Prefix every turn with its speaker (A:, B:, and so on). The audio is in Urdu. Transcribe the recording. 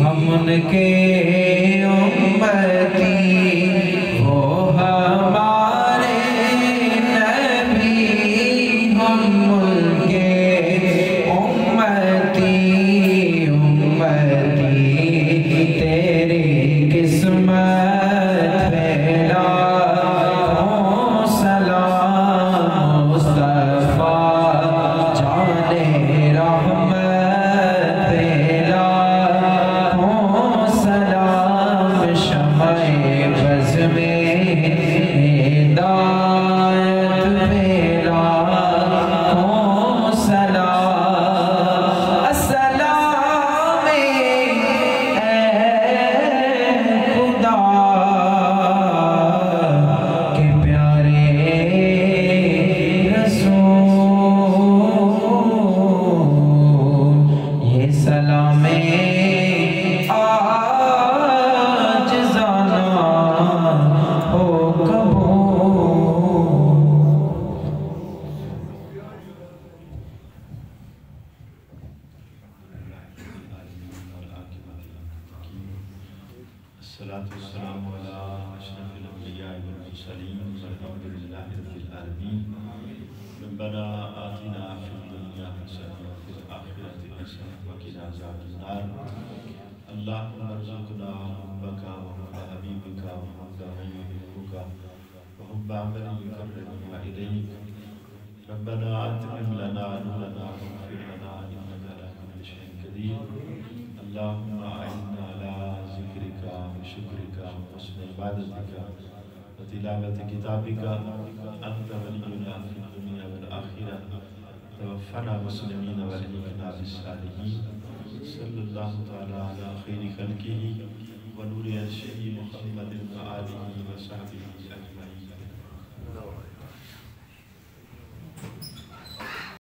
A: ہم ان کے امتی وہ ہمارے نبی ہم ان کے امتی تیری قسمت پھیلا سلام مصطفیٰ جانے رحمت پھیلا سلام شمع بز میں ہدایت پھیلا سلام السلام اے خدا کے پیارے رسول یہ سلام آج زانا ہو قبول
B: الصلاة والسلام على أشرف الأنبياء والمرسلين والحمد لله رب العالمين ربنا آتنا في الدنيا حسنة وفي الآخرة حسنة وقنا عذاب النار اللهم ارزقنا حبك وحب حبيبك وحب من يحبك وحب عمل يقربنا إليك ربنا أتمم لنا نورنا واغفر لنا إنك على كل شيء قدير اللهم أعنا على ذكرك وشكرك وحسن عبادتك وتلاوة كتابك أنت ولينا في الدنيا والآخرة توفنا مسلمين والحقنا بالصالحين صلى الله تعالى على خير خلقه ونور عرشه محمد وآله وصحبه